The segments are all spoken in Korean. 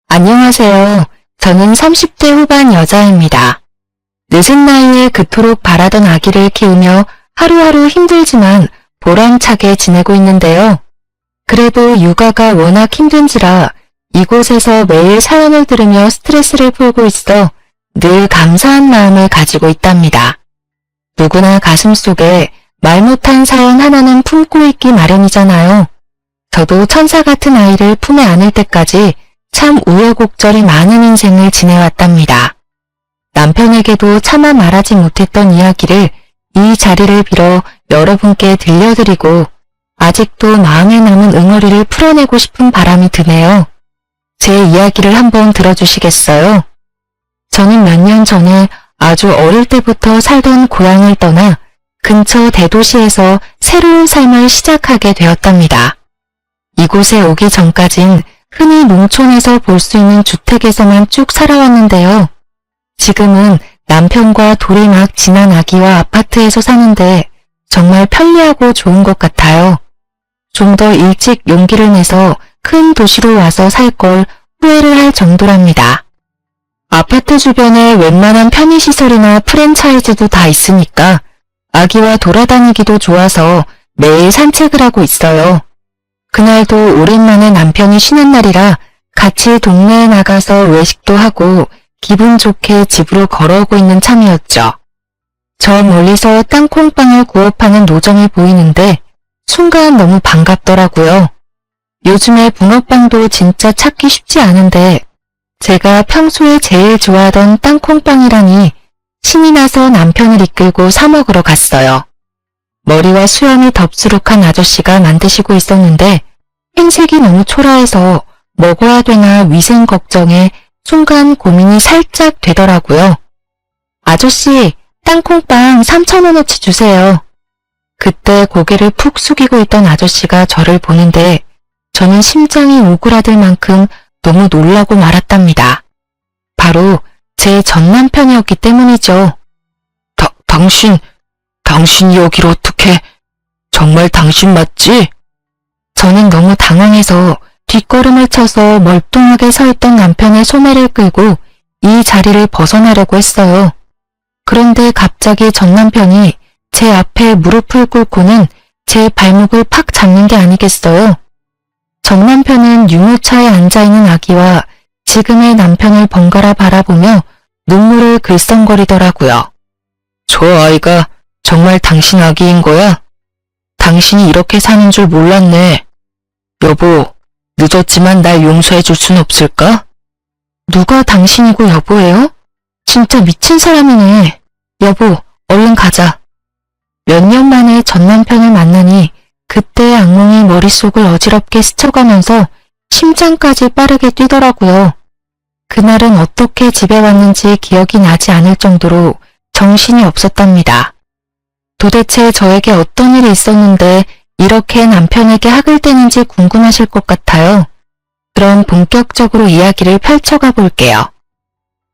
안녕하세요. 저는 30대 후반 여자입니다. 늦은 나이에 그토록 바라던 아기를 키우며 하루하루 힘들지만 보람차게 지내고 있는데요. 그래도 육아가 워낙 힘든지라 이곳에서 매일 사연을 들으며 스트레스를 풀고 있어 늘 감사한 마음을 가지고 있답니다. 누구나 가슴속에 말 못한 사연 하나는 품고 있기 마련이잖아요. 저도 천사 같은 아이를 품에 안을 때까지 참 우여곡절이 많은 인생을 지내왔답니다. 남편에게도 차마 말하지 못했던 이야기를 이 자리를 빌어 여러분께 들려드리고 아직도 마음에 남은 응어리를 풀어내고 싶은 바람이 드네요. 제 이야기를 한번 들어주시겠어요? 저는 몇 년 전에 아주 어릴 때부터 살던 고향을 떠나 근처 대도시에서 새로운 삶을 시작하게 되었답니다. 이곳에 오기 전까진 흔히 농촌에서 볼 수 있는 주택에서만 쭉 살아왔는데요. 지금은 남편과 돌이 막 지난 아기와 아파트에서 사는데 정말 편리하고 좋은 것 같아요. 좀 더 일찍 용기를 내서 큰 도시로 와서 살 걸 후회를 할 정도랍니다. 아파트 주변에 웬만한 편의시설이나 프랜차이즈도 다 있으니까 아기와 돌아다니기도 좋아서 매일 산책을 하고 있어요. 그날도 오랜만에 남편이 쉬는 날이라 같이 동네에 나가서 외식도 하고 기분 좋게 집으로 걸어오고 있는 참이었죠. 저 멀리서 땅콩빵을 구워 파는 노점이 보이는데 순간 너무 반갑더라고요. 요즘에 붕어빵도 진짜 찾기 쉽지 않은데 제가 평소에 제일 좋아하던 땅콩빵이라니 신이 나서 남편을 이끌고 사 먹으러 갔어요. 머리와 수염이 덥수룩한 아저씨가 만드시고 있었는데 행색이 너무 초라해서 먹어야 되나 위생 걱정에 순간 고민이 살짝 되더라고요. 아저씨, 땅콩빵 3,000원어치 주세요. 그때 고개를 푹 숙이고 있던 아저씨가 저를 보는데 저는 심장이 오그라들 만큼 너무 놀라고 말았답니다. 바로 제 전 남편이었기 때문이죠. 당신이 여기로 어떻게... 정말 당신 맞지? 저는 너무 당황해서 뒷걸음을 쳐서 멀뚱하게 서 있던 남편의 소매를 끌고 이 자리를 벗어나려고 했어요. 그런데 갑자기 전 남편이 제 앞에 무릎을 꿇고는 제 발목을 팍 잡는 게 아니겠어요. 전 남편은 유모차에 앉아있는 아기와 지금의 남편을 번갈아 바라보며 눈물을 글썽거리더라고요. 저 아이가 정말 당신 아기인 거야? 당신이 이렇게 사는 줄 몰랐네. 여보, 늦었지만 날 용서해 줄 순 없을까? 누가 당신이고 여보예요? 진짜 미친 사람이네. 여보, 얼른 가자. 몇 년 만에 전 남편을 만나니 그때의 악몽이 머릿속을 어지럽게 스쳐가면서 심장까지 빠르게 뛰더라고요. 그날은 어떻게 집에 왔는지 기억이 나지 않을 정도로 정신이 없었답니다. 도대체 저에게 어떤 일이 있었는데 이렇게 남편에게 학을 떼는지 궁금하실 것 같아요. 그럼 본격적으로 이야기를 펼쳐가 볼게요.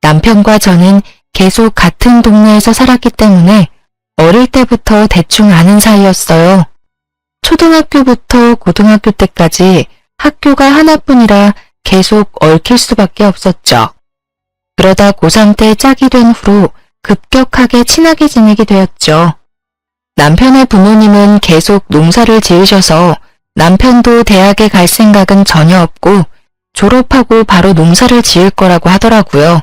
남편과 저는 계속 같은 동네에서 살았기 때문에 어릴 때부터 대충 아는 사이였어요. 초등학교부터 고등학교 때까지 학교가 하나뿐이라 계속 얽힐 수밖에 없었죠. 그러다 고3 때 짝이 된 후로 급격하게 친하게 지내게 되었죠. 남편의 부모님은 계속 농사를 지으셔서 남편도 대학에 갈 생각은 전혀 없고 졸업하고 바로 농사를 지을 거라고 하더라고요.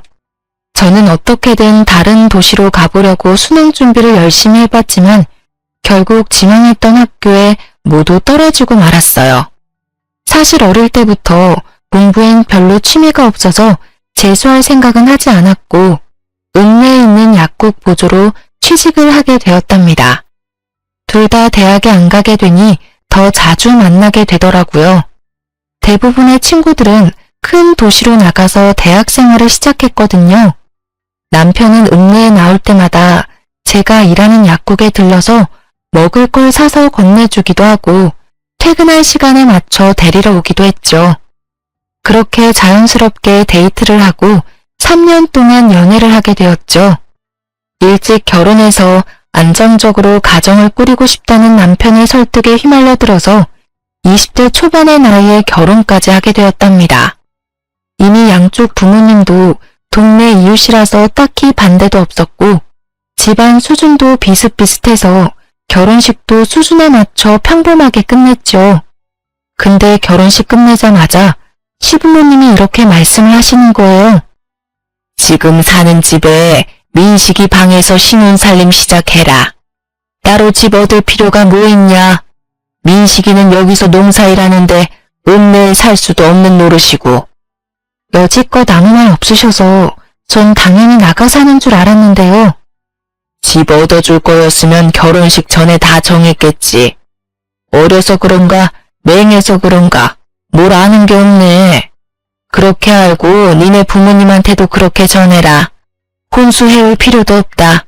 저는 어떻게든 다른 도시로 가보려고 수능 준비를 열심히 해봤지만 결국 지망했던 학교에 모두 떨어지고 말았어요. 사실 어릴 때부터 공부엔 별로 취미가 없어서 재수할 생각은 하지 않았고 읍내에 있는 약국 보조로 취직을 하게 되었답니다. 둘 다 대학에 안 가게 되니 더 자주 만나게 되더라고요. 대부분의 친구들은 큰 도시로 나가서 대학 생활을 시작했거든요. 남편은 읍내에 나올 때마다 제가 일하는 약국에 들러서 먹을 걸 사서 건네주기도 하고 퇴근할 시간에 맞춰 데리러 오기도 했죠. 그렇게 자연스럽게 데이트를 하고 3년 동안 연애를 하게 되었죠. 일찍 결혼해서 안정적으로 가정을 꾸리고 싶다는 남편의 설득에 휘말려 들어서 20대 초반의 나이에 결혼까지 하게 되었답니다. 이미 양 쪽 부모님도 동네 이웃이라서 딱히 반대도 없었고 집안 수준도 비슷비슷해서 결혼식도 수준에 맞춰 평범하게 끝냈죠. 근데 결혼식 끝내자마자 시부모님이 이렇게 말씀을 하시는 거예요. 지금 사는 집에 민식이 방에서 신혼살림 시작해라. 따로 집 얻을 필요가 뭐 있냐. 민식이는 여기서 농사일하는데 읍내에 살 수도 없는 노릇이고. 여지껏 아무 말 없으셔서 전 당연히 나가 사는 줄 알았는데요. 집 얻어줄 거였으면 결혼식 전에 다 정했겠지. 어려서 그런가 맹해서 그런가 뭘 아는 게 없네. 그렇게 알고 니네 부모님한테도 그렇게 전해라. 혼수해올 필요도 없다.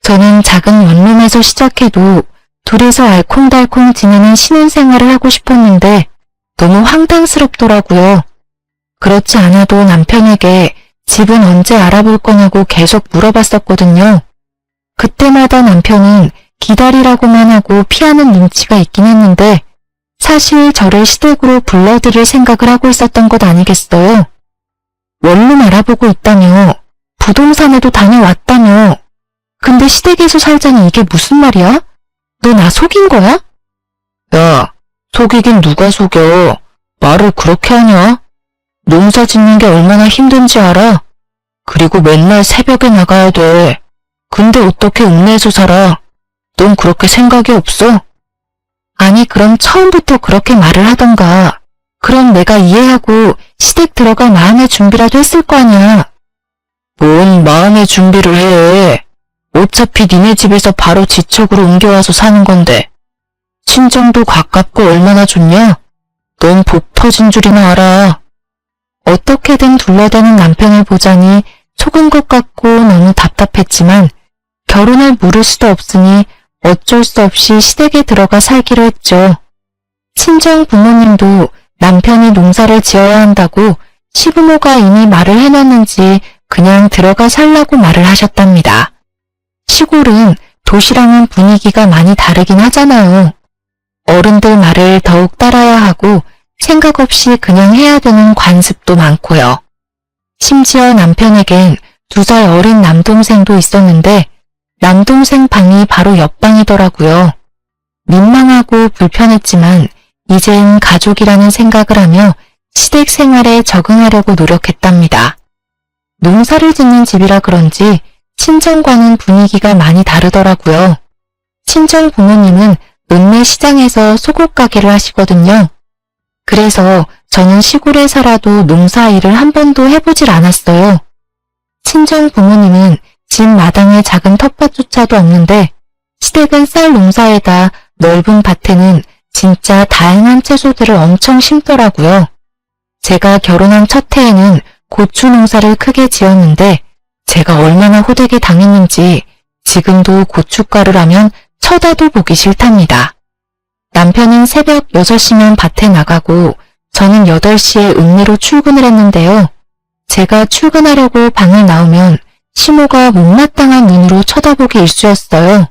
저는 작은 원룸에서 시작해도 둘이서 알콩달콩 지내는 신혼생활을 하고 싶었는데 너무 황당스럽더라고요. 그렇지 않아도 남편에게 집은 언제 알아볼 거냐고 계속 물어봤었거든요. 그때마다 남편은 기다리라고만 하고 피하는 눈치가 있긴 했는데 사실 저를 시댁으로 불러들일 생각을 하고 있었던 것 아니겠어요? 원룸 알아보고 있다며, 부동산에도 다녀왔다며. 근데 시댁에서 살자니 이게 무슨 말이야? 너 나 속인 거야? 야, 속이긴 누가 속여. 말을 그렇게 하냐? 농사 짓는 게 얼마나 힘든지 알아? 그리고 맨날 새벽에 나가야 돼. 근데 어떻게 읍내에서 살아? 넌 그렇게 생각이 없어? 아니 그럼 처음부터 그렇게 말을 하던가. 그럼 내가 이해하고 시댁 들어갈 마음의 준비라도 했을 거 아니야. 뭔 마음의 준비를 해. 어차피 니네 집에서 바로 지척으로 옮겨와서 사는 건데. 친정도 가깝고 얼마나 좋냐? 넌 복 터진 줄이나 알아. 어떻게든 둘러대는 남편을 보자니 속은 것 같고 너무 답답했지만 결혼을 물을 수도 없으니 어쩔 수 없이 시댁에 들어가 살기로 했죠. 친정 부모님도 남편이 농사를 지어야 한다고 시부모가 이미 말을 해놨는지 그냥 들어가 살라고 말을 하셨답니다. 시골은 도시랑은 분위기가 많이 다르긴 하잖아요. 어른들 말을 더욱 따라야 하고 생각 없이 그냥 해야 되는 관습도 많고요. 심지어 남편에겐 2살 어린 남동생도 있었는데 남동생 방이 바로 옆방이더라고요. 민망하고 불편했지만 이젠 가족이라는 생각을 하며 시댁 생활에 적응하려고 노력했답니다. 농사를 짓는 집이라 그런지 친정과는 분위기가 많이 다르더라고요. 친정 부모님은 읍내 시장에서 속옷 가게를 하시거든요. 그래서 저는 시골에 살아도 농사 일을 한 번도 해보질 않았어요. 친정 부모님은 집 마당에 작은 텃밭조차도 없는데 시댁은 쌀 농사에다 넓은 밭에는 진짜 다양한 채소들을 엄청 심더라고요. 제가 결혼한 첫 해에는 고추 농사를 크게 지었는데 제가 얼마나 호되게 당했는지 지금도 고춧가루를 하면 쳐다도 보기 싫답니다. 남편은 새벽 6시면 밭에 나가고 저는 8시에 읍내로 출근을 했는데요. 제가 출근하려고 방을 나오면 시모가 못마땅한 눈으로 쳐다보기 일쑤였어요.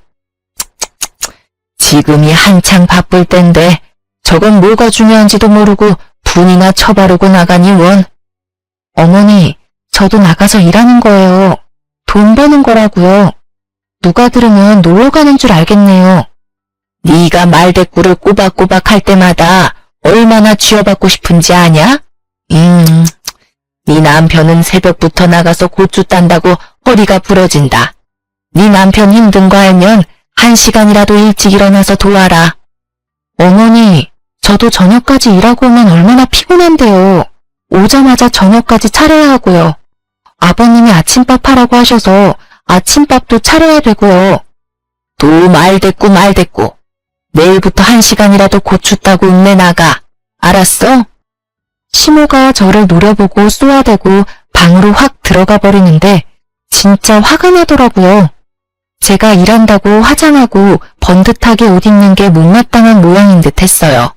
지금이 한창 바쁠 땐데 저건 뭐가 중요한지도 모르고 분이나 쳐바르고 나가니 원. 어머니, 저도 나가서 일하는 거예요. 돈 버는 거라고요. 누가 들으면 놀러 가는 줄 알겠네요. 네가 말대꾸를 꼬박꼬박 할 때마다 얼마나 쥐어받고 싶은지 아냐? 네 남편은 새벽부터 나가서 고추 딴다고 허리가 부러진다. 네 남편 힘든 거 알면 1시간이라도 일찍 일어나서 도와라. 어머니, 저도 저녁까지 일하고 오면 얼마나 피곤한데요. 오자마자 저녁까지 차려야 하고요. 아버님이 아침밥 하라고 하셔서 아침밥도 차려야 되고요. 또 말대꾸. 내일부터 1시간이라도 고추 따고 읍내 나가. 알았어? 시모가 저를 노려보고 쏘아대고 방으로 확 들어가 버리는데 진짜 화가 나더라고요. 제가 일한다고 화장하고 번듯하게 옷 입는 게 못마땅한 모양인 듯 했어요.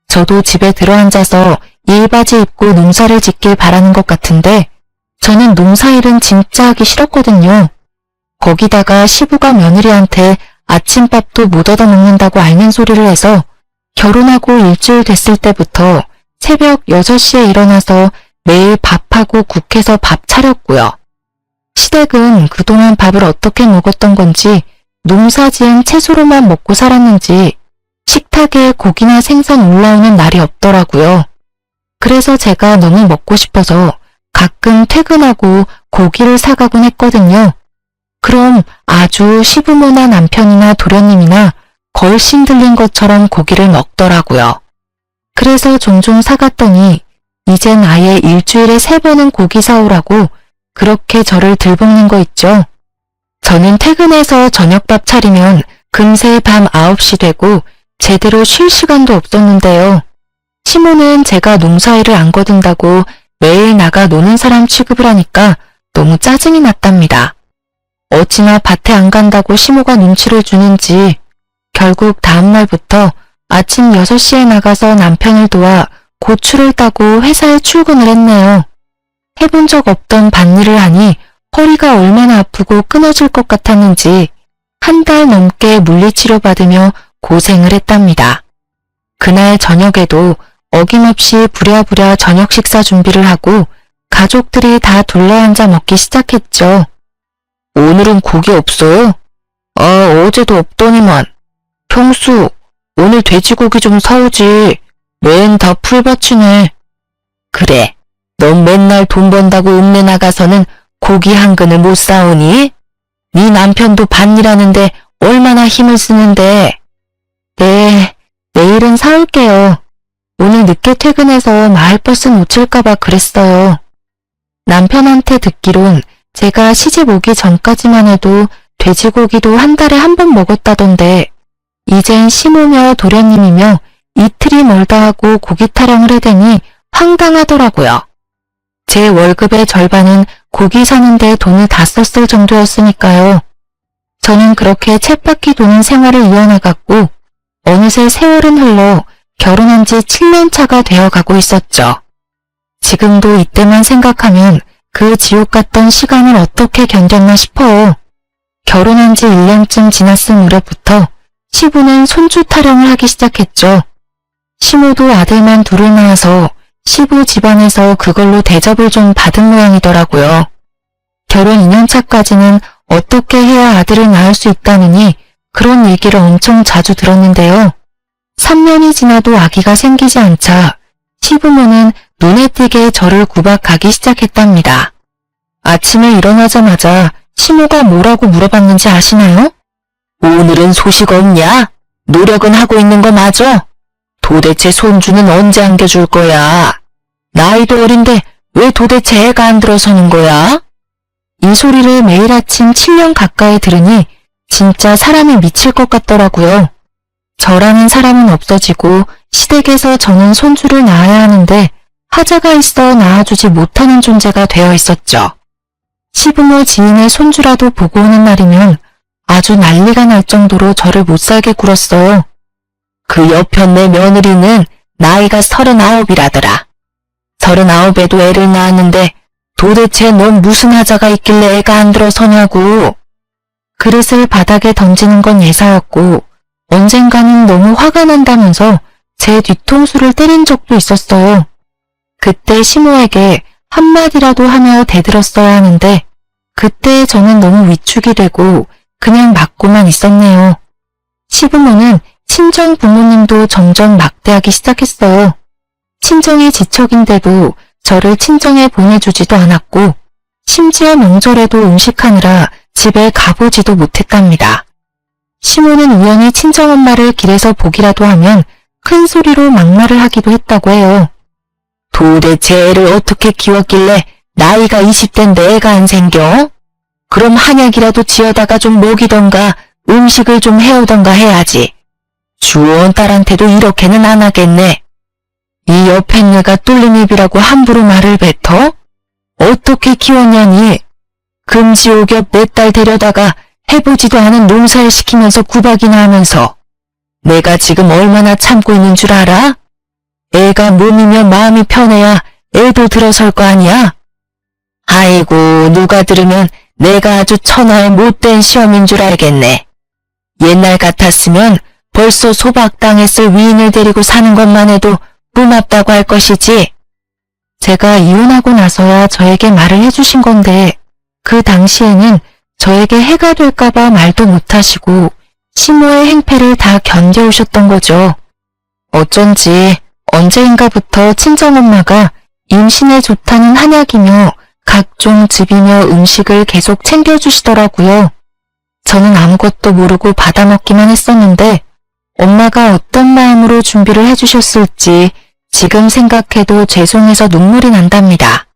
저도 집에 들어앉아서 일바지 입고 농사를 짓길 바라는 것 같은데 저는 농사일은 진짜 하기 싫었거든요. 거기다가 시부가 며느리한테 아침밥도 못 얻어먹는다고 앓는 소리를 해서 결혼하고 일주일 됐을 때부터 새벽 6시에 일어나서 매일 밥하고 국해서 밥 차렸고요. 시댁은 그동안 밥을 어떻게 먹었던 건지 농사지은 채소로만 먹고 살았는지 식탁에 고기나 생선 올라오는 날이 없더라고요. 그래서 제가 너무 먹고 싶어서 가끔 퇴근하고 고기를 사가곤 했거든요. 그럼 아주 시부모나 남편이나 도련님이나 걸신 들린 것처럼 고기를 먹더라고요. 그래서 종종 사갔더니 이젠 아예 일주일에 3번은 고기 사오라고 그렇게 저를 들볶는 거 있죠. 저는 퇴근해서 저녁밥 차리면 금세 밤 9시 되고 제대로 쉴 시간도 없었는데요. 시모는 제가 농사일을 안 거둔다고 매일 나가 노는 사람 취급을 하니까 너무 짜증이 났답니다. 어찌나 밭에 안 간다고 시모가 눈치를 주는지 결국 다음날부터 아침 6시에 나가서 남편을 도와 고추를 따고 회사에 출근을 했네요. 해본 적 없던 밭일을 하니 허리가 얼마나 아프고 끊어질 것 같았는지 한 달 넘게 물리치료 받으며 고생을 했답니다. 그날 저녁에도 어김없이 부랴부랴 저녁 식사 준비를 하고 가족들이 다 둘러앉아 먹기 시작했죠. 오늘은 고기 없어요? 어제도 없더니만. 평수, 오늘 돼지고기 좀 사오지. 맨 다 풀밭이네. 그래, 넌 맨날 돈 번다고 읍내 나가서는 고기 한 근을 못 사오니? 네 남편도 밭일하는데 얼마나 힘을 쓰는데. 네, 내일은 사올게요. 오늘 늦게 퇴근해서 마을버스 놓칠까봐 그랬어요. 남편한테 듣기론 제가 시집 오기 전까지만 해도 돼지고기도 한 달에 한 번 먹었다던데 이젠 시모며 도련님이며 이틀이 멀다 하고 고기 타령을 해대니 황당하더라고요. 제 월급의 절반은 고기 사는데 돈을 다 썼을 정도였으니까요. 저는 그렇게 쳇바퀴 도는 생활을 이어나갔고 어느새 세월은 흘러 결혼한 지 7년 차가 되어가고 있었죠. 지금도 이때만 생각하면 그 지옥 같던 시간을 어떻게 견뎠나 싶어요. 결혼한 지 1년쯤 지났을 무렵부터 시부는 손주 타령을 하기 시작했죠. 시모도 아들만 둘을 낳아서 시부 집안에서 그걸로 대접을 좀 받은 모양이더라고요. 결혼 2년차까지는 어떻게 해야 아들을 낳을 수 있다느니 그런 얘기를 엄청 자주 들었는데요. 3년이 지나도 아기가 생기지 않자 시부모는 눈에 띄게 저를 구박하기 시작했답니다. 아침에 일어나자마자 시모가 뭐라고 물어봤는지 아시나요? 오늘은 소식 없냐? 노력은 하고 있는 거 맞아? 도대체 손주는 언제 안겨줄 거야? 나이도 어린데 왜 도대체 애가 안 들어서는 거야? 이 소리를 매일 아침 7년 가까이 들으니 진짜 사람이 미칠 것 같더라고요. 저라는 사람은 없어지고 시댁에서 저는 손주를 낳아야 하는데 하자가 있어 낳아주지 못하는 존재가 되어 있었죠. 시부모 지인의 손주라도 보고 오는 날이면 아주 난리가 날 정도로 저를 못살게 굴었어요. 그 옆편네 며느리는 나이가 39이라더라. 39에도 애를 낳았는데 도대체 넌 무슨 하자가 있길래 애가 안 들어서냐고. 그릇을 바닥에 던지는 건 예사였고 언젠가는 너무 화가 난다면서 제 뒤통수를 때린 적도 있었어요. 그때 시모에게 한마디라도 하며 대들었어야 하는데 그때 저는 너무 위축이 되고 그냥 맞고만 있었네요. 시부모는 친정 부모님도 점점 막대하기 시작했어요. 친정의 지척인데도 저를 친정에 보내주지도 않았고 심지어 명절에도 음식하느라 집에 가보지도 못했답니다. 시모는 우연히 친정엄마를 길에서 보기라도 하면 큰 소리로 막말을 하기도 했다고 해요. 도대체 애를 어떻게 키웠길래 나이가 20대인데 애가 안 생겨? 그럼 한약이라도 지어다가 좀 먹이던가 음식을 좀 해오던가 해야지. 주원 딸한테도 이렇게는 안 하겠네. 이 옆에 내가 뚫린 입이라고 함부로 말을 뱉어? 어떻게 키웠냐니? 금지옥엽 내 딸 데려다가 해보지도 않은 농사를 시키면서 구박이나 하면서 내가 지금 얼마나 참고 있는 줄 알아? 애가 몸이면 마음이 편해야 애도 들어설 거 아니야? 아이고 누가 들으면 내가 아주 천하의 못된 시험인 줄 알겠네. 옛날 같았으면 벌써 소박당했을 위인을 데리고 사는 것만 해도 고맙다고 할 것이지. 제가 이혼하고 나서야 저에게 말을 해주신 건데 그 당시에는 저에게 해가 될까봐 말도 못하시고 시모의 행패를 다 견뎌오셨던 거죠. 어쩐지 언제인가부터 친정엄마가 임신에 좋다는 한약이며 각종 즙이며 음식을 계속 챙겨주시더라고요. 저는 아무것도 모르고 받아먹기만 했었는데 엄마가 어떤 마음으로 준비를 해주셨을지 지금 생각해도 죄송해서 눈물이 난답니다.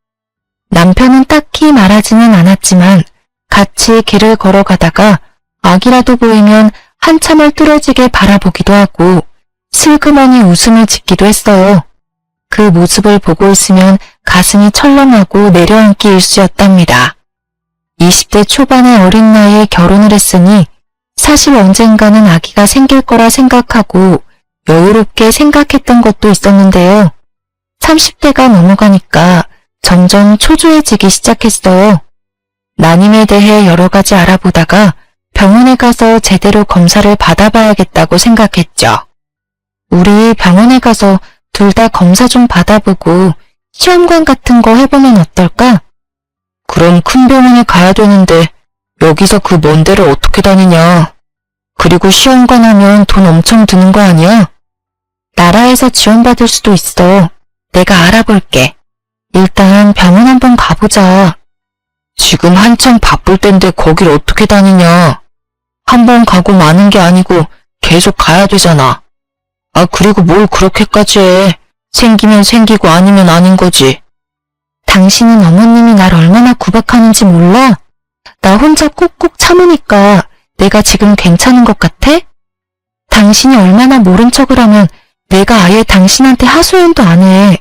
남편은 딱히 말하지는 않았지만 같이 길을 걸어가다가 아기라도 보이면 한참을 뚫어지게 바라보기도 하고 슬그머니 웃음을 짓기도 했어요. 그 모습을 보고 있으면 가슴이 철렁하고 내려앉기 일쑤였답니다. 20대 초반의 어린 나이에 결혼을 했으니 사실 언젠가는 아기가 생길 거라 생각하고 여유롭게 생각했던 것도 있었는데요. 30대가 넘어가니까 점점 초조해지기 시작했어요. 난임에 대해 여러 가지 알아보다가 병원에 가서 제대로 검사를 받아봐야겠다고 생각했죠. 우리 병원에 가서 둘 다 검사 좀 받아보고 시험관 같은 거 해보면 어떨까? 그럼 큰 병원에 가야 되는데 여기서 그 먼 데를 어떻게 다니냐? 그리고 시험관 하면 돈 엄청 드는 거 아니야? 나라에서 지원받을 수도 있어. 내가 알아볼게. 일단 병원 한번 가보자. 지금 한창 바쁠 땐데 거길 어떻게 다니냐? 한번 가고 마는 게 아니고 계속 가야 되잖아. 아, 그리고 뭘 그렇게까지 해. 생기면 생기고 아니면 아닌 거지. 당신은 어머님이 날 얼마나 구박하는지 몰라? 나 혼자 꾹꾹 참으니까 내가 지금 괜찮은 것 같아? 당신이 얼마나 모른 척을 하면 내가 아예 당신한테 하소연도 안 해.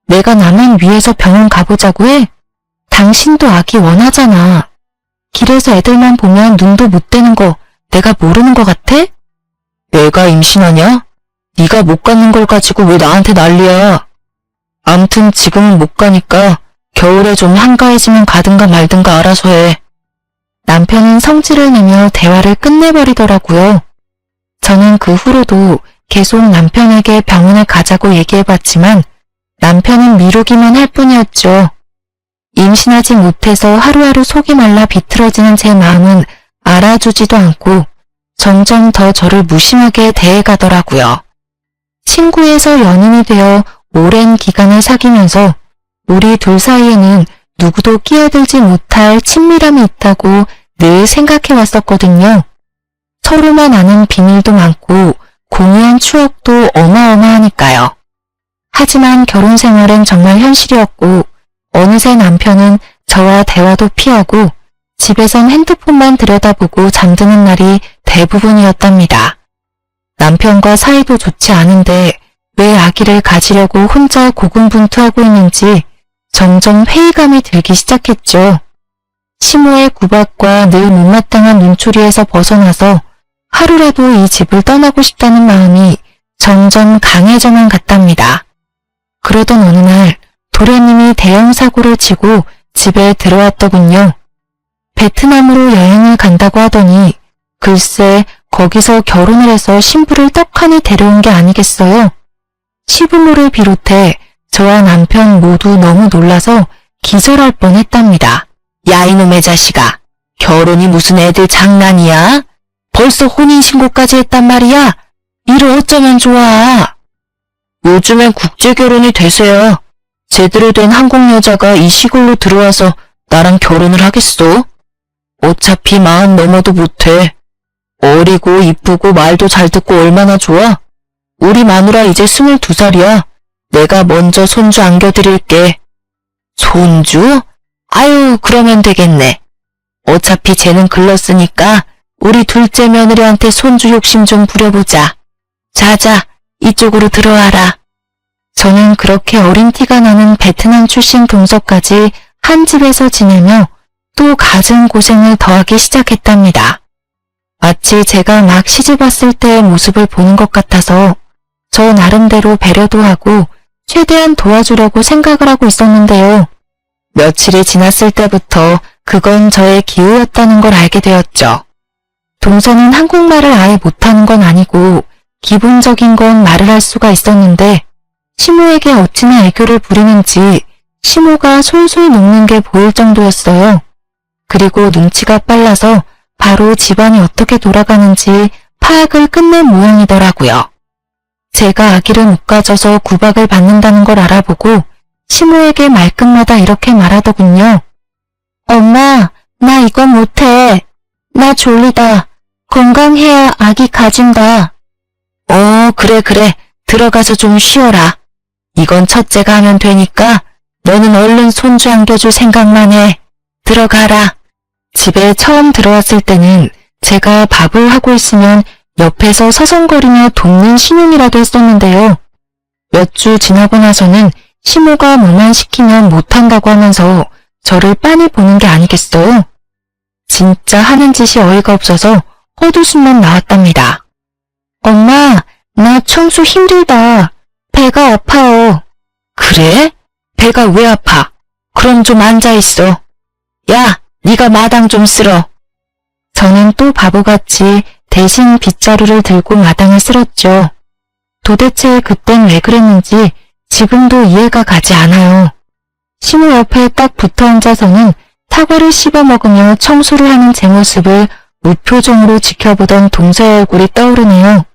내가 나만 위해서 병원 가보자고 해? 당신도 아기 원하잖아. 길에서 애들만 보면 눈도 못 떼는 거 내가 모르는 것 같아? 내가 임신하냐? 네가 못 가는 걸 가지고 왜 나한테 난리야? 암튼 지금은 못 가니까 겨울에 좀 한가해지면 가든가 말든가 알아서 해. 남편은 성질을 내며 대화를 끝내버리더라고요. 저는 그 후로도 계속 남편에게 병원에 가자고 얘기해봤지만 남편은 미루기만 할 뿐이었죠. 임신하지 못해서 하루하루 속이 말라 비틀어지는 제 마음은 알아주지도 않고 점점 더 저를 무심하게 대해가더라고요. 친구에서 연인이 되어 오랜 기간을 사귀면서 우리 둘 사이에는 누구도 끼어들지 못할 친밀함이 있다고 늘 생각해왔었거든요. 서로만 아는 비밀도 많고 공유한 추억도 어마어마하니까요. 하지만 결혼 생활은 정말 현실이었고 어느새 남편은 저와 대화도 피하고 집에선 핸드폰만 들여다보고 잠드는 날이 대부분이었답니다. 남편과 사이도 좋지 않은데 왜 아기를 가지려고 혼자 고군분투하고 있는지 점점 회의감이 들기 시작했죠. 시모의 구박과 늘 못마땅한 눈초리에서 벗어나서 하루라도 이 집을 떠나고 싶다는 마음이 점점 강해져만 갔답니다. 그러던 어느 날 도련님이 대형 사고를 치고 집에 들어왔더군요. 베트남으로 여행을 간다고 하더니 글쎄 거기서 결혼을 해서 신부를 떡하니 데려온 게 아니겠어요. 시부모를 비롯해 저와 남편 모두 너무 놀라서 기절할 뻔했답니다. 야 이놈의 자식아, 결혼이 무슨 애들 장난이야? 벌써 혼인신고까지 했단 말이야? 이를 어쩌면 좋아? 요즘엔 국제결혼이 대세야. 제대로 된 한국 여자가 이 시골로 들어와서 나랑 결혼을 하겠어? 어차피 40 넘어도 못해. 어리고 이쁘고 말도 잘 듣고 얼마나 좋아? 우리 마누라 이제 22살이야. 내가 먼저 손주 안겨드릴게. 손주? 아유, 그러면 되겠네. 어차피 쟤는 글렀으니까 우리 둘째 며느리한테 손주 욕심 좀 부려보자. 자자, 이쪽으로 들어와라. 저는 그렇게 어린 티가 나는 베트남 출신 동서까지 한 집에서 지내며 또 갖은 고생을 더하기 시작했답니다. 마치 제가 막 시집왔을 때의 모습을 보는 것 같아서 저 나름대로 배려도 하고 최대한 도와주려고 생각을 하고 있었는데요. 며칠이 지났을 때부터 그건 저의 기우였다는 걸 알게 되었죠. 동서는 한국말을 아예 못하는 건 아니고 기본적인 건 말을 할 수가 있었는데 시모에게 어찌나 애교를 부리는지 시모가 솔솔 녹는 게 보일 정도였어요. 그리고 눈치가 빨라서 바로 집안이 어떻게 돌아가는지 파악을 끝낸 모양이더라고요. 제가 아기를 못 가져서 구박을 받는다는 걸 알아보고 시모에게 말끝마다 이렇게 말하더군요. 엄마, 나 이거 못해. 나 졸리다. 건강해야 아기 가진다. 그래. 들어가서 좀 쉬어라. 이건 첫째가 하면 되니까 너는 얼른 손주 안겨줄 생각만 해. 들어가라. 집에 처음 들어왔을 때는 제가 밥을 하고 있으면 옆에서 서성거리며 돕는 신용이라도 했었는데요. 몇 주 지나고 나서는 시모가 뭐만 시키면 못한다고 하면서 저를 빤히 보는 게 아니겠어요? 진짜 하는 짓이 어이가 없어서 헛웃음만 나왔답니다. 엄마, 나 청소 힘들다. 배가 아파요. 그래? 배가 왜 아파? 그럼 좀 앉아있어. 야, 네가 마당 좀 쓸어. 저는 또 바보같이 대신 빗자루를 들고 마당을 쓸었죠. 도대체 그땐 왜 그랬는지 지금도 이해가 가지 않아요. 시모 옆에 딱 붙어 앉아서는 사과를 씹어 먹으며 청소를 하는 제 모습을 무표정으로 지켜보던 동서의 얼굴이 떠오르네요.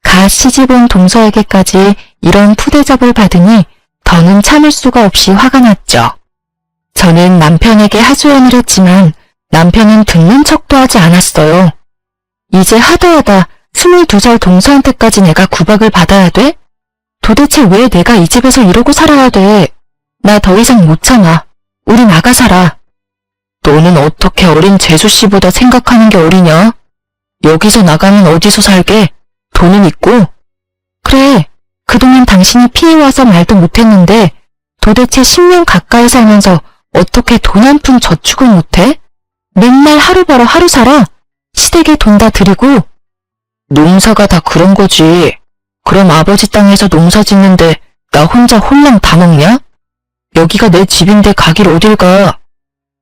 갓 시집온 동서에게까지 이런 푸대접을 받으니 더는 참을 수가 없이 화가 났죠. 저는 남편에게 하소연을 했지만 남편은 듣는 척도 하지 않았어요. 이제 하다하다 22살 동서한테까지 내가 구박을 받아야 돼? 도대체 왜 내가 이 집에서 이러고 살아야 돼? 나 더 이상 못 참아. 우리 나가 살아. 너는 어떻게 어린 재수씨보다 생각하는 게 어리냐? 여기서 나가면 어디서 살게? 돈은 있고? 그래, 그동안 당신이 피해와서 말도 못했는데 도대체 10년 가까이 살면서 어떻게 돈 한 푼 저축을 못해? 맨날 하루 벌어 하루 살아? 시댁에 돈 다 드리고? 농사가 다 그런 거지. 그럼 아버지 땅에서 농사 짓는데 나 혼자 홀랑 다 먹냐? 여기가 내 집인데 가길 어딜 가.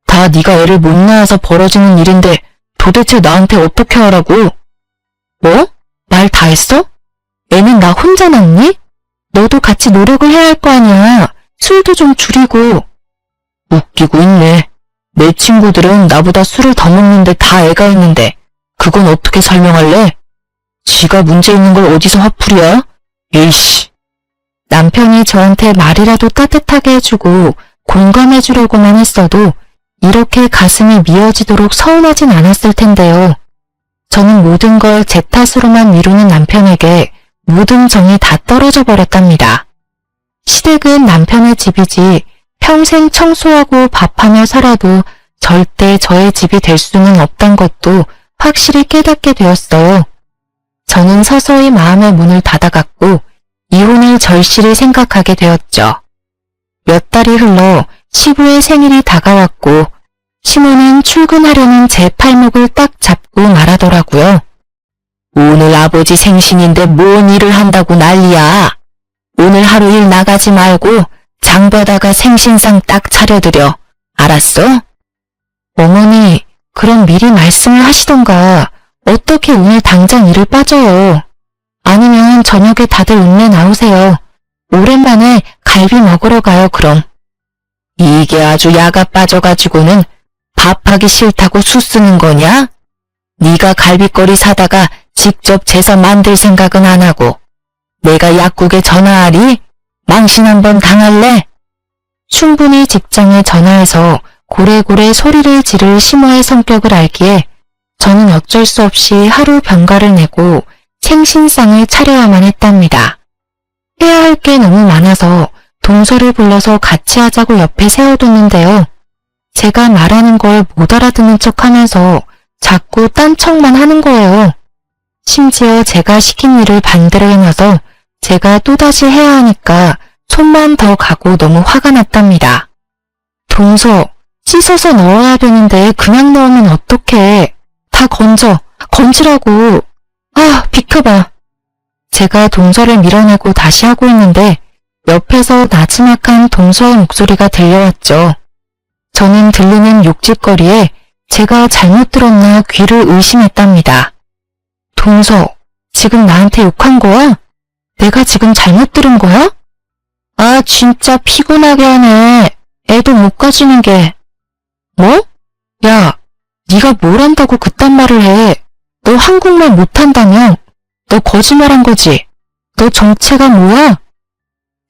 다 네가 애를 못 낳아서 벌어지는 일인데 도대체 나한테 어떻게 하라고? 뭐? 말 다 했어? 애는 나 혼자 낳니? 너도 같이 노력을 해야 할 거 아니야. 술도 좀 줄이고. 웃기고 있네. 내 친구들은 나보다 술을 더 먹는데 다 애가 있는데 그건 어떻게 설명할래? 지가 문제 있는 걸 어디서 화풀이야? 에이씨. 남편이 저한테 말이라도 따뜻하게 해주고 공감해주려고만 했어도 이렇게 가슴이 미어지도록 서운하진 않았을 텐데요. 저는 모든 걸 제 탓으로만 미루는 남편에게 모든 정이 다 떨어져 버렸답니다. 시댁은 남편의 집이지 평생 청소하고 밥하며 살아도 절대 저의 집이 될 수는 없단 것도 확실히 깨닫게 되었어요. 저는 서서히 마음의 문을 닫아갔고 이혼을 절실히 생각하게 되었죠. 몇 달이 흘러 시부의 생일이 다가왔고 시모는 출근하려는 제 팔목을 딱 잡고 말하더라고요. 오늘 아버지 생신인데 뭔 일을 한다고 난리야. 오늘 하루 일 나가지 말고 장보다가 생신상 딱 차려드려. 알았어? 어머니, 그럼 미리 말씀을 하시던가 어떻게 오늘 당장 일을 빠져요. 아니면 저녁에 다들 읍내 나오세요. 오랜만에 갈비 먹으러 가요 그럼. 이게 아주 야가 빠져가지고는 밥하기 싫다고 수쓰는 거냐? 네가 갈비거리 사다가 직접 재서 만들 생각은 안 하고 내가 약국에 전화하리? 망신 한번 당할래? 충분히 직장에 전화해서 고래고래 소리를 지를 시모의 성격을 알기에 저는 어쩔 수 없이 하루 병가를 내고 생신상을 차려야만 했답니다. 해야 할 게 너무 많아서 동서를 불러서 같이 하자고 옆에 세워뒀는데요. 제가 말하는 걸 못 알아듣는 척하면서 자꾸 딴 척만 하는 거예요. 심지어 제가 시킨 일을 반대로 해놔서 제가 또다시 해야 하니까 손만 더 가고 너무 화가 났답니다. 동서, 씻어서 넣어야 되는데 그냥 넣으면 어떡해. 다 건지라고. 아, 비켜봐. 제가 동서를 밀어내고 다시 하고 있는데 옆에서 나지막한 동서의 목소리가 들려왔죠. 저는 들리는 욕짓거리에 제가 잘못 들었나 귀를 의심했답니다. 동서, 지금 나한테 욕한 거야? 내가 지금 잘못 들은 거야? 아, 진짜 피곤하게 하네. 애도 못 가지는 게. 뭐? 야, 네가 뭘 안다고 그딴 말을 해. 너 한국말 못한다며? 너 거짓말한 거지? 너 정체가 뭐야?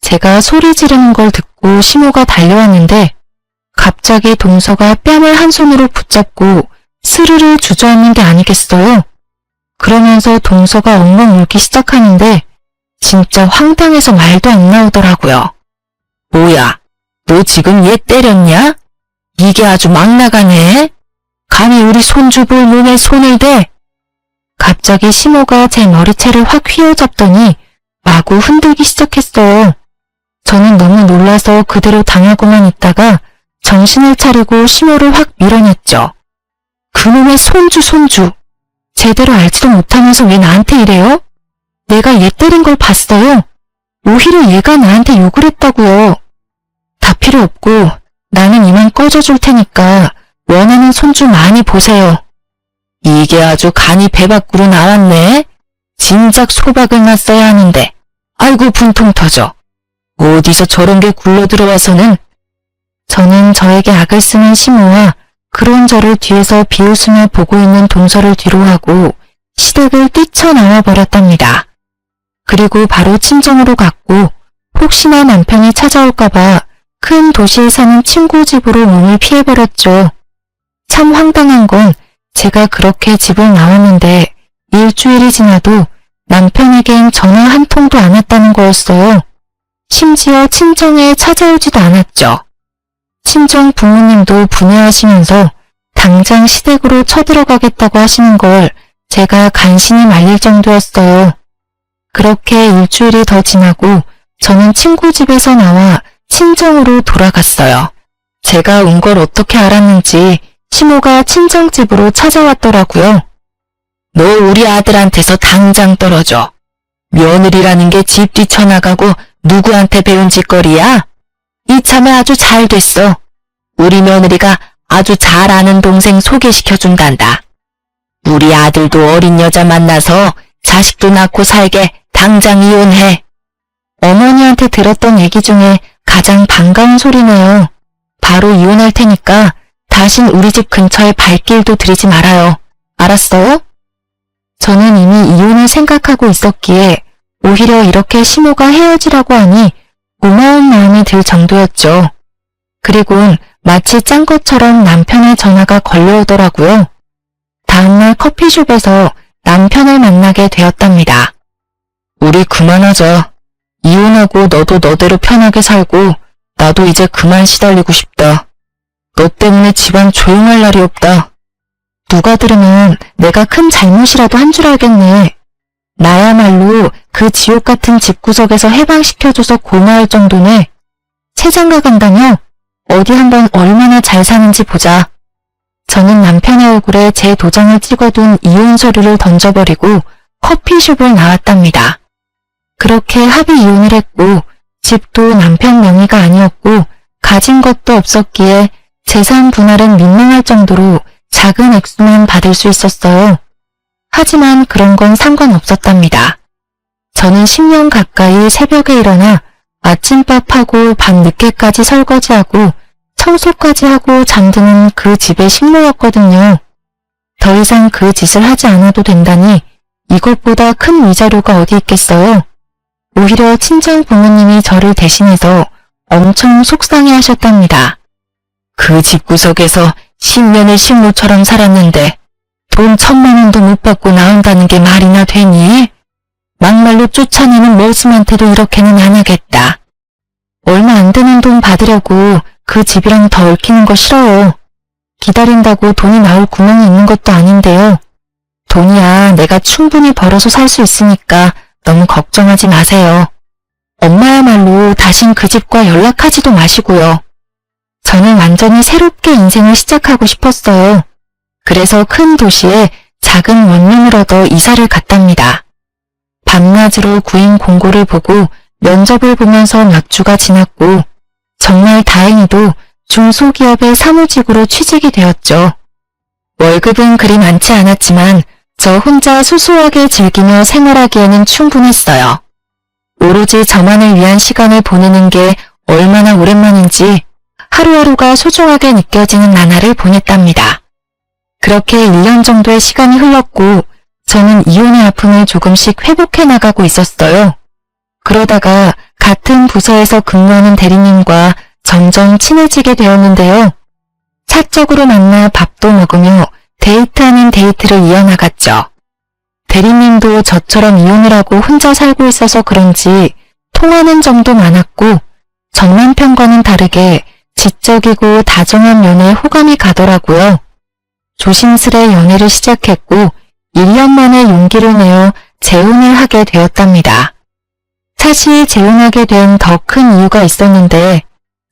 제가 소리 지르는 걸 듣고 시모가 달려왔는데 갑자기 동서가 뺨을 한 손으로 붙잡고 스르르 주저앉는 게 아니겠어요? 그러면서 동서가 엉엉 울기 시작하는데 진짜 황당해서 말도 안 나오더라고요. 뭐야, 너 지금 얘 때렸냐? 이게 아주 막 나가네. 감히 우리 손주 볼 몸에 손을 대. 갑자기 시모가 제 머리채를 확 휘어잡더니 마구 흔들기 시작했어요. 저는 너무 놀라서 그대로 당하고만 있다가 정신을 차리고 시모를 확 밀어냈죠. 그놈의 손주. 제대로 알지도 못하면서 왜 나한테 이래요? 내가 얘 때린 걸 봤어요. 오히려 얘가 나한테 욕을 했다고요. 다 필요 없고 나는 이만 꺼져줄 테니까 원하는 손주 많이 보세요. 이게 아주 간이 배 밖으로 나왔네. 진작 소박을 놨어야 하는데. 아이고 분통 터져. 어디서 저런 게 굴러 들어와서는. 저는 저에게 악을 쓰는 시모와 그런 저를 뒤에서 비웃으며 보고 있는 동서를 뒤로하고 시댁을 뛰쳐나와 버렸답니다. 그리고 바로 친정으로 갔고 혹시나 남편이 찾아올까봐 큰 도시에 사는 친구 집으로 몸을 피해버렸죠. 참 황당한 건 제가 그렇게 집을 나왔는데 일주일이 지나도 남편에겐 전화 한 통도 안 왔다는 거였어요. 심지어 친정에 찾아오지도 않았죠. 친정 부모님도 분해하시면서 당장 시댁으로 쳐들어가겠다고 하시는 걸 제가 간신히 말릴 정도였어요. 그렇게 일주일이 더 지나고 저는 친구 집에서 나와 친정으로 돌아갔어요. 제가 온 걸 어떻게 알았는지 시모가 친정집으로 찾아왔더라고요. 너 우리 아들한테서 당장 떨어져. 며느리라는 게 집 뛰쳐나가고 누구한테 배운 짓거리야? 이참에 아주 잘 됐어. 우리 며느리가 아주 잘 아는 동생 소개시켜준단다. 우리 아들도 어린 여자 만나서 자식도 낳고 살게 당장 이혼해. 어머니한테 들었던 얘기 중에 가장 반가운 소리네요. 바로 이혼할 테니까 다신 우리 집 근처에 발길도 들이지 말아요. 알았어요? 저는 이미 이혼을 생각하고 있었기에 오히려 이렇게 시모가 헤어지라고 하니 고마운 마음이 들 정도였죠. 그리곤 마치 짠 것처럼 남편의 전화가 걸려오더라고요. 다음날 커피숍에서 남편을 만나게 되었답니다. 우리 그만하자. 이혼하고 너도 너대로 편하게 살고 나도 이제 그만 시달리고 싶다. 너 때문에 집안 조용할 날이 없다. 누가 들으면 내가 큰 잘못이라도 한 줄 알겠네. 나야말로 그 지옥 같은 집구석에서 해방시켜줘서 고마울 정도네. 세장가 간다며? 어디 한번 얼마나 잘 사는지 보자. 저는 남편의 얼굴에 제 도장을 찍어둔 이혼 서류를 던져버리고 커피숍을 나왔답니다. 그렇게 합의 이혼을 했고 집도 남편 명의가 아니었고 가진 것도 없었기에 재산 분할은 민망할 정도로 작은 액수만 받을 수 있었어요. 하지만 그런 건 상관없었답니다. 저는 10년 가까이 새벽에 일어나 아침밥하고 밤 늦게까지 설거지하고 청소까지 하고 잠드는 그 집의 식모였거든요. 더 이상 그 짓을 하지 않아도 된다니 이것보다 큰 위자료가 어디 있겠어요. 오히려 친정 부모님이 저를 대신해서 엄청 속상해 하셨답니다. 그 집구석에서 10년을 식모처럼 살았는데 돈 1,000만 원도 못 받고 나온다는 게 말이나 되니? 막말로 쫓아내는 머슴한테도 이렇게는 안 하겠다. 얼마 안 되는 돈 받으려고 그 집이랑 더 얽히는 거 싫어요. 기다린다고 돈이 나올 구멍이 있는 것도 아닌데요. 돈이야 내가 충분히 벌어서 살 수 있으니까 너무 걱정하지 마세요. 엄마야말로 다신 그 집과 연락하지도 마시고요. 저는 완전히 새롭게 인생을 시작하고 싶었어요. 그래서 큰 도시에 작은 원룸을 얻어 이사를 갔답니다. 밤낮으로 구인 공고를 보고 면접을 보면서 몇 주가 지났고 정말 다행히도 중소기업의 사무직으로 취직이 되었죠. 월급은 그리 많지 않았지만 저 혼자 소소하게 즐기며 생활하기에는 충분했어요. 오로지 저만을 위한 시간을 보내는 게 얼마나 오랜만인지 하루하루가 소중하게 느껴지는 나날을 보냈답니다. 그렇게 1년 정도의 시간이 흘렀고 저는 이혼의 아픔을 조금씩 회복해 나가고 있었어요. 그러다가 같은 부서에서 근무하는 대리님과 점점 친해지게 되었는데요. 사적으로 만나 밥도 먹으며 데이트 아닌 데이트를 이어나갔죠. 대리님도 저처럼 이혼을 하고 혼자 살고 있어서 그런지 통하는 점도 많았고 전 남편과는 다르게 지적이고 다정한 면에 호감이 가더라고요. 조심스레 연애를 시작했고 1년 만에 용기를 내어 재혼을 하게 되었답니다. 사실 재혼하게 된 더 큰 이유가 있었는데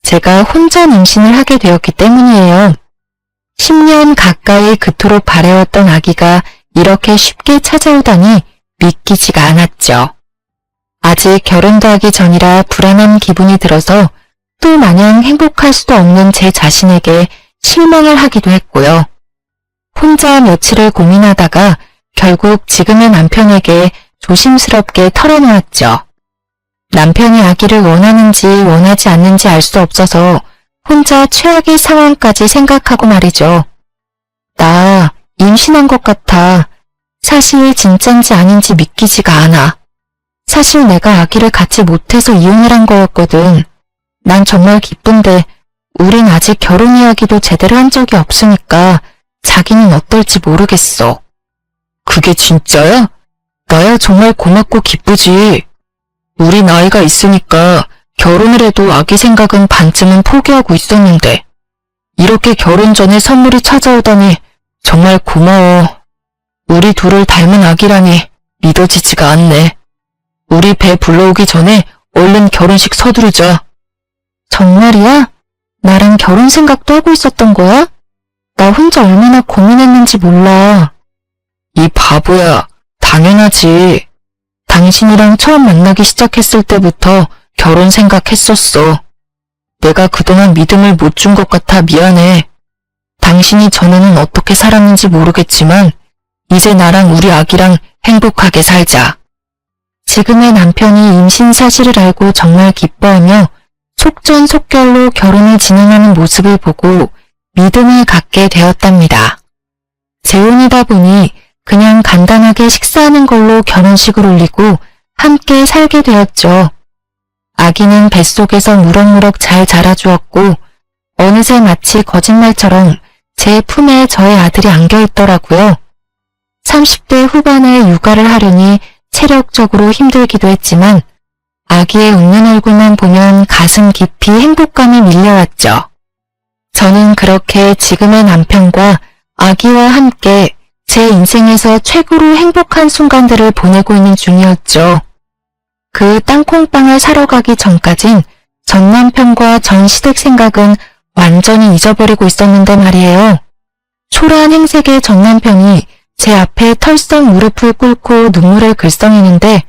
제가 혼자 임신을 하게 되었기 때문이에요. 10년 가까이 그토록 바래왔던 아기가 이렇게 쉽게 찾아오다니 믿기지가 않았죠. 아직 결혼도 하기 전이라 불안한 기분이 들어서 또 마냥 행복할 수도 없는 제 자신에게 실망을 하기도 했고요. 혼자 며칠을 고민하다가 결국 지금의 남편에게 조심스럽게 털어놓았죠. 남편이 아기를 원하는지 원하지 않는지 알 수 없어서 혼자 최악의 상황까지 생각하고 말이죠. 나 임신한 것 같아. 사실 진짠지 아닌지 믿기지가 않아. 사실 내가 아기를 갖지 못해서 이혼을 한 거였거든. 난 정말 기쁜데 우린 아직 결혼 이야기도 제대로 한 적이 없으니까 자기는 어떨지 모르겠어. 그게 진짜야? 나야 정말 고맙고 기쁘지. 우리 나이가 있으니까 결혼을 해도 아기 생각은 반쯤은 포기하고 있었는데 이렇게 결혼 전에 선물이 찾아오다니 정말 고마워. 우리 둘을 닮은 아기라니 믿어지지가 않네. 우리 배 불러오기 전에 얼른 결혼식 서두르자. 정말이야? 나랑 결혼 생각도 하고 있었던 거야? 나 혼자 얼마나 고민했는지 몰라. 이 바보야, 당연하지. 당신이랑 처음 만나기 시작했을 때부터 결혼 생각했었어. 내가 그동안 믿음을 못 준 것 같아 미안해. 당신이 전에는 어떻게 살았는지 모르겠지만 이제 나랑 우리 아기랑 행복하게 살자. 지금의 남편이 임신 사실을 알고 정말 기뻐하며 속전속결로 결혼을 진행하는 모습을 보고 믿음을 갖게 되었답니다. 재혼이다 보니 그냥 간단하게 식사하는 걸로 결혼식을 올리고 함께 살게 되었죠. 아기는 뱃속에서 무럭무럭 잘 자라주었고 어느새 마치 거짓말처럼 제 품에 저의 아들이 안겨있더라고요. 30대 후반에 육아를 하려니 체력적으로 힘들기도 했지만 아기의 웃는 얼굴만 보면 가슴 깊이 행복감이 밀려왔죠. 저는 그렇게 지금의 남편과 아기와 함께 제 인생에서 최고로 행복한 순간들을 보내고 있는 중이었죠. 그 땅콩빵을 사러 가기 전까진 전 남편과 전 시댁 생각은 완전히 잊어버리고 있었는데 말이에요. 초라한 행색의 전 남편이 제 앞에 털썩 무릎을 꿇고 눈물을 글썽이는데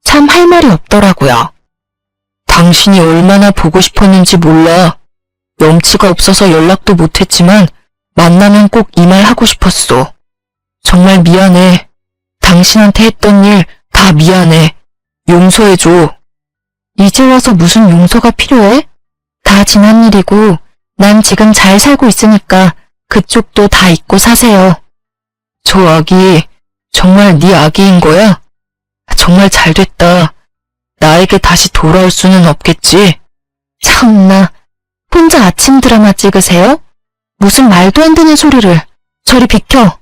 참 할 말이 없더라고요. 당신이 얼마나 보고 싶었는지 몰라. 염치가 없어서 연락도 못했지만 만나면 꼭 이 말 하고 싶었어. 정말 미안해. 당신한테 했던 일 다 미안해. 용서해줘. 이제 와서 무슨 용서가 필요해? 다 지난 일이고 난 지금 잘 살고 있으니까 그쪽도 다 잊고 사세요. 저 아기 정말 네 아기인 거야? 정말 잘됐다. 나에게 다시 돌아올 수는 없겠지? 참나, 혼자 아침 드라마 찍으세요? 무슨 말도 안 되는 소리를. 저리 비켜.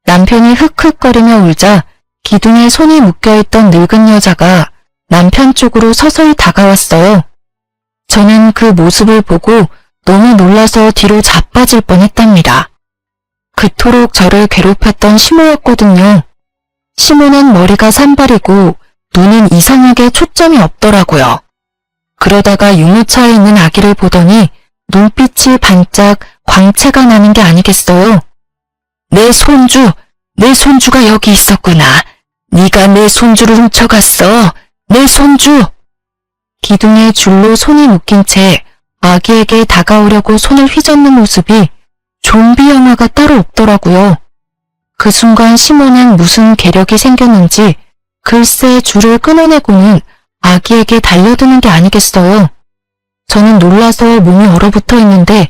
남편이 흑흑거리며 울자 기둥에 손이 묶여있던 늙은 여자가 남편 쪽으로 서서히 다가왔어요. 저는 그 모습을 보고 너무 놀라서 뒤로 자빠질 뻔했답니다. 그토록 저를 괴롭혔던 시모였거든요. 시모는 머리가 산발이고 눈은 이상하게 초점이 없더라고요. 그러다가 유모차에 있는 아기를 보더니 눈빛이 반짝 광채가 나는 게 아니겠어요. 내 손주가 여기 있었구나. 네가 내 손주를 훔쳐갔어. 내 손주. 기둥에 줄로 손이 묶인 채 아기에게 다가오려고 손을 휘젓는 모습이 좀비 영화가 따로 없더라고요. 그 순간 시모는 무슨 괴력이 생겼는지 글쎄 줄을 끊어내고는 아기에게 달려드는 게 아니겠어요. 저는 놀라서 몸이 얼어붙어 있는데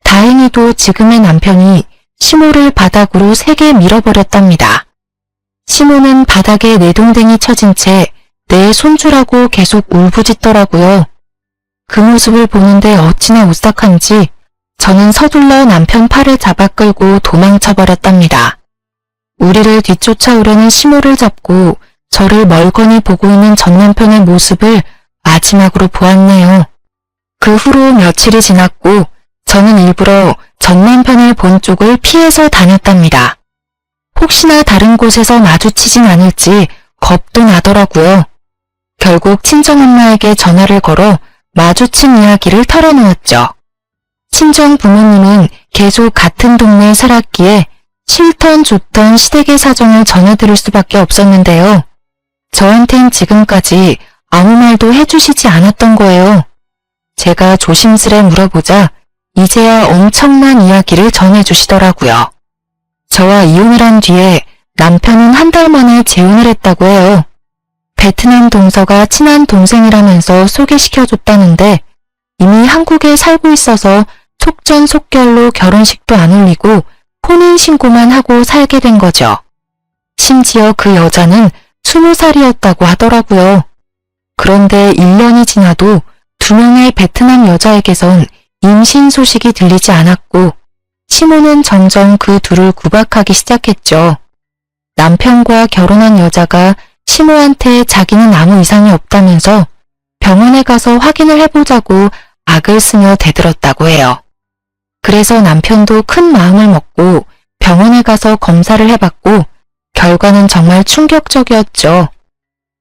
다행히도 지금의 남편이 시모를 바닥으로 세게 밀어버렸답니다. 시모는 바닥에 내동댕이 쳐진 채 내 손주라고 계속 울부짖더라고요. 그 모습을 보는데 어찌나 오싹한지 저는 서둘러 남편 팔을 잡아 끌고 도망쳐버렸답니다. 우리를 뒤쫓아오려는 시모를 잡고 저를 멀거니 보고 있는 전 남편의 모습을 마지막으로 보았네요. 그 후로 며칠이 지났고 저는 일부러 전 남편을 본 쪽을 피해서 다녔답니다. 혹시나 다른 곳에서 마주치진 않을지 겁도 나더라고요. 결국 친정엄마에게 전화를 걸어 마주친 이야기를 털어놓았죠. 친정 부모님은 계속 같은 동네에 살았기에 싫던 좋던 시댁의 사정을 전해들을 수밖에 없었는데요. 저한텐 지금까지 아무 말도 해주시지 않았던 거예요. 제가 조심스레 물어보자 이제야 엄청난 이야기를 전해주시더라고요. 저와 이혼을 한 뒤에 남편은 한 달 만에 재혼을 했다고 해요. 베트남 동서가 친한 동생이라면서 소개시켜줬다는데 이미 한국에 살고 있어서 속전속결로 결혼식도 안 올리고 혼인신고만 하고 살게 된 거죠. 심지어 그 여자는 20살이었다고 하더라고요. 그런데 1년이 지나도 2명의 베트남 여자에게선 임신 소식이 들리지 않았고 시모는 점점 그 둘을 구박하기 시작했죠. 남편과 결혼한 여자가 시모한테 자기는 아무 이상이 없다면서 병원에 가서 확인을 해보자고 악을 쓰며 대들었다고 해요. 그래서 남편도 큰 마음을 먹고 병원에 가서 검사를 해봤고 결과는 정말 충격적이었죠.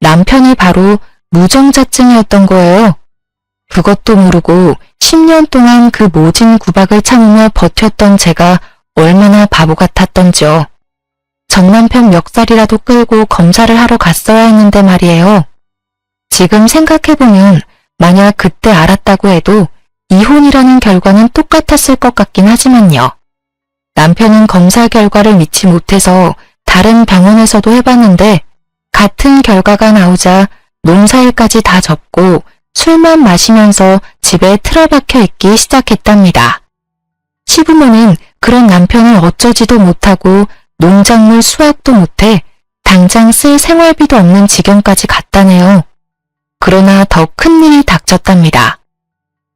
남편이 바로 무정자증이었던 거예요. 그것도 모르고 10년 동안 그 모진 구박을 참으며 버텼던 제가 얼마나 바보 같았던지요. 전 남편 멱살이라도 끌고 검사를 하러 갔어야 했는데 말이에요. 지금 생각해보면 만약 그때 알았다고 해도 이혼이라는 결과는 똑같았을 것 같긴 하지만요. 남편은 검사 결과를 믿지 못해서 다른 병원에서도 해봤는데 같은 결과가 나오자 농사일까지 다 접고 술만 마시면서 집에 틀어박혀 있기 시작했답니다. 시부모는 그런 남편을 어쩌지도 못하고 농작물 수확도 못해 당장 쓸 생활비도 없는 지경까지 갔다네요. 그러나 더 큰 일이 닥쳤답니다.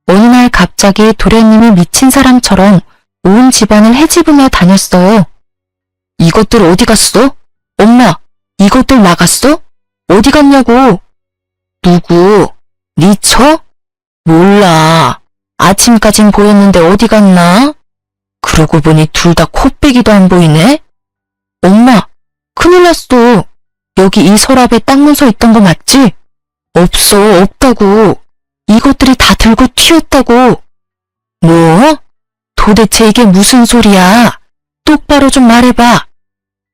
어느 날 갑자기 도련님이 미친 사람처럼 온 집안을 헤집으며 다녔어요. 이것들 어디 갔어? 엄마, 이것들 나갔어? 어디 갔냐고? 누구? 네 처? 몰라. 아침까진 보였는데 어디 갔나? 그러고 보니 둘 다 코빼기도 안 보이네? 엄마, 큰일 났어. 여기 이 서랍에 딱 문서 있던 거 맞지? 없어, 없다고. 이것들이 다 들고 튀었다고. 뭐? 도대체 이게 무슨 소리야? 똑바로 좀 말해봐.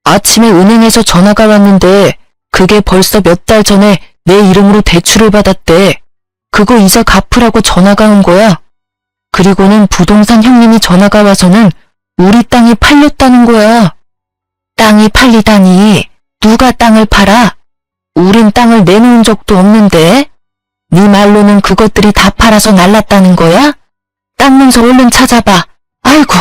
아침에 은행에서 전화가 왔는데 그게 벌써 몇 달 전에 내 이름으로 대출을 받았대. 그거 이자 갚으라고 전화가 온 거야. 그리고는 부동산 형님이 전화가 와서는 우리 땅이 팔렸다는 거야. 땅이 팔리다니 누가 땅을 팔아? 우린 땅을 내놓은 적도 없는데. 네 말로는 그것들이 다 팔아서 날랐다는 거야? 땅 문서 얼른 찾아봐. 아이고.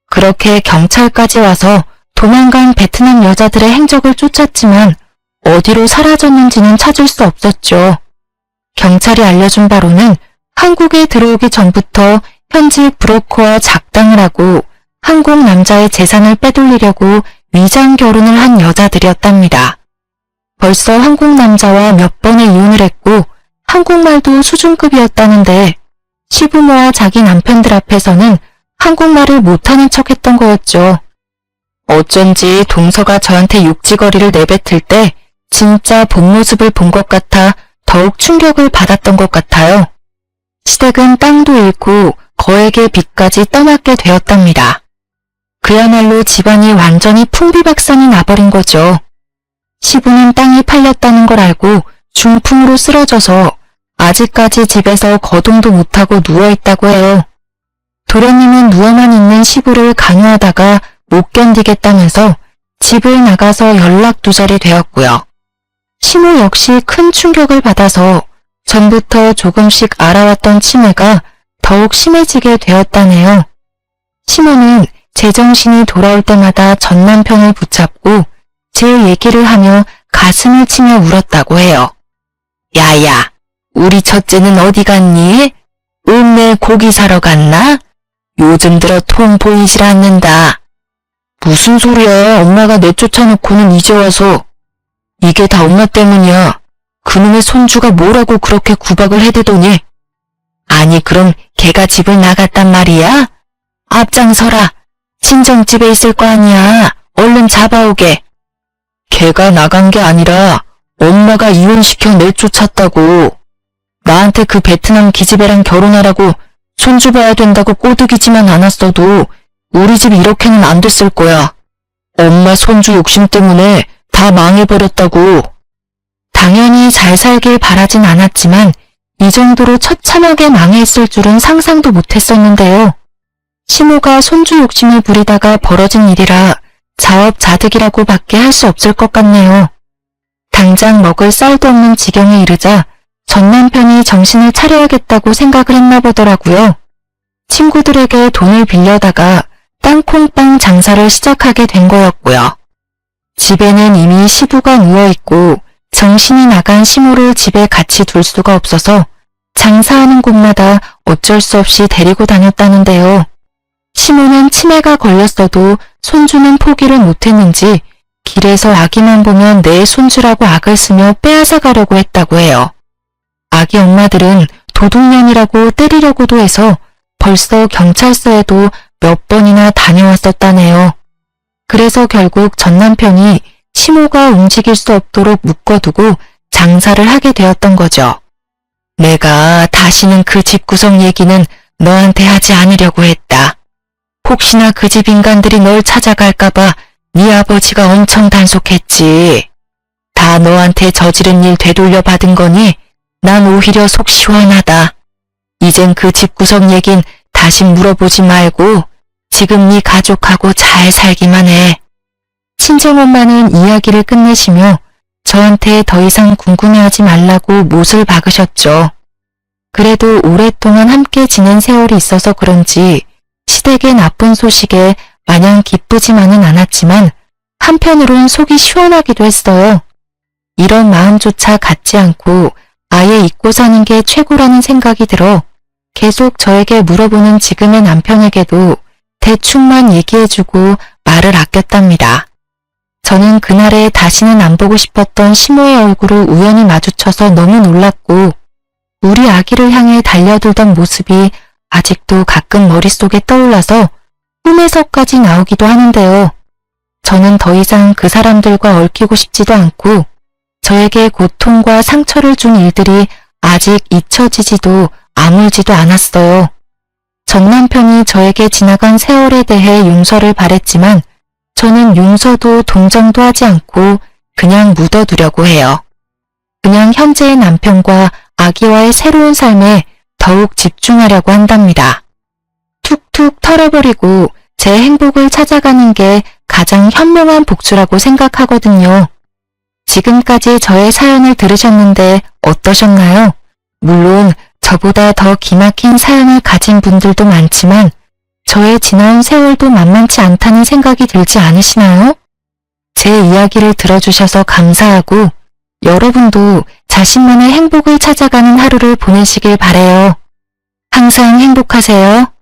그렇게 경찰까지 와서 도망간 베트남 여자들의 행적을 쫓았지만 어디로 사라졌는지는 찾을 수 없었죠. 경찰이 알려준 바로는 한국에 들어오기 전부터 현지 브로커와 작당을 하고 한국 남자의 재산을 빼돌리려고 위장 결혼을 한 여자들이었답니다. 벌써 한국 남자와 몇 번의 이혼을 했고 한국말도 수준급이었다는데 시부모와 자기 남편들 앞에서는 한국말을 못하는 척했던 거였죠. 어쩐지 동서가 저한테 욕지거리를 내뱉을 때 진짜 본 모습을 본 것 같아 더욱 충격을 받았던 것 같아요. 시댁은 땅도 잃고 거액의 빚까지 떠맡게 되었답니다. 그야말로 집안이 완전히 풍비박산이 나버린 거죠. 시부는 땅이 팔렸다는 걸 알고 중풍으로 쓰러져서 아직까지 집에서 거동도 못하고 누워있다고 해요. 도련님은 누워만 있는 시부를 강요하다가 못 견디겠다면서 집을 나가서 연락두절이 되었고요. 시모 역시 큰 충격을 받아서 전부터 조금씩 알아왔던 치매가 더욱 심해지게 되었다네요. 시모는 제정신이 돌아올 때마다 전 남편을 붙잡고 제 얘기를 하며 가슴을 치며 울었다고 해요. 야야, 우리 첫째는 어디 갔니? 읍내 고기 사러 갔나? 요즘 들어 통 보이질 않는다. 무슨 소리야, 엄마가 내쫓아놓고는 이제 와서. 이게 다 엄마 때문이야. 그놈의 손주가 뭐라고 그렇게 구박을 해대더니. 아니 그럼 걔가 집을 나갔단 말이야? 앞장서라. 친정집에 있을 거 아니야. 얼른 잡아오게. 걔가 나간 게 아니라 엄마가 이혼시켜 내쫓았다고. 나한테 그 베트남 기집애랑 결혼하라고 손주 봐야 된다고 꼬드기지만 않았어도 우리 집 이렇게는 안 됐을 거야. 엄마 손주 욕심 때문에 다 망해버렸다고. 당연히 잘 살길 바라진 않았지만 이 정도로 처참하게 망했을 줄은 상상도 못했었는데요. 시모가 손주 욕심을 부리다가 벌어진 일이라 자업자득이라고 밖에 할 수 없을 것 같네요. 당장 먹을 쌀도 없는 지경에 이르자 전 남편이 정신을 차려야겠다고 생각을 했나 보더라고요. 친구들에게 돈을 빌려다가 땅콩빵 장사를 시작하게 된 거였고요. 집에는 이미 시부가 누워있고 정신이 나간 시모를 집에 같이 둘 수가 없어서 장사하는 곳마다 어쩔 수 없이 데리고 다녔다는데요. 시모는 치매가 걸렸어도 손주는 포기를 못했는지 길에서 아기만 보면 내 손주라고 악을 쓰며 빼앗아 가려고 했다고 해요. 아기 엄마들은 도둑년이라고 때리려고도 해서 벌써 경찰서에도 몇 번이나 다녀왔었다네요. 그래서 결국 전 남편이 시모가 움직일 수 없도록 묶어두고 장사를 하게 되었던 거죠. 내가 다시는 그 집구석 얘기는 너한테 하지 않으려고 했다. 혹시나 그 집 인간들이 널 찾아갈까봐 네 아버지가 엄청 단속했지. 다 너한테 저지른 일 되돌려 받은 거니 난 오히려 속 시원하다. 이젠 그 집구석 얘긴 다시 물어보지 말고 지금 네 가족하고 잘 살기만 해. 친정엄마는 이야기를 끝내시며 저한테 더 이상 궁금해하지 말라고 못을 박으셨죠. 그래도 오랫동안 함께 지낸 세월이 있어서 그런지 시댁의 나쁜 소식에 마냥 기쁘지만은 않았지만 한편으론 속이 시원하기도 했어요. 이런 마음조차 갖지 않고 아예 잊고 사는 게 최고라는 생각이 들어 계속 저에게 물어보는 지금의 남편에게도 대충만 얘기해주고 말을 아꼈답니다. 저는 그날에 다시는 안 보고 싶었던 시모의 얼굴을 우연히 마주쳐서 너무 놀랐고 우리 아기를 향해 달려들던 모습이 아직도 가끔 머릿속에 떠올라서 꿈에서까지 나오기도 하는데요. 저는 더 이상 그 사람들과 얽히고 싶지도 않고 저에게 고통과 상처를 준 일들이 아직 잊혀지지도 아물지도 않았어요. 전 남편이 저에게 지나간 세월에 대해 용서를 바랬지만 저는 용서도 동정도 하지 않고 그냥 묻어두려고 해요. 그냥 현재의 남편과 아기와의 새로운 삶에 더욱 집중하려고 한답니다. 툭툭 털어버리고 제 행복을 찾아가는 게 가장 현명한 복수라고 생각하거든요. 지금까지 저의 사연을 들으셨는데 어떠셨나요? 물론 저보다 더 기막힌 사연을 가진 분들도 많지만 저의 지나온 세월도 만만치 않다는 생각이 들지 않으시나요? 제 이야기를 들어주셔서 감사하고 여러분도 자신만의 행복을 찾아가는 하루를 보내시길 바래요. 항상 행복하세요.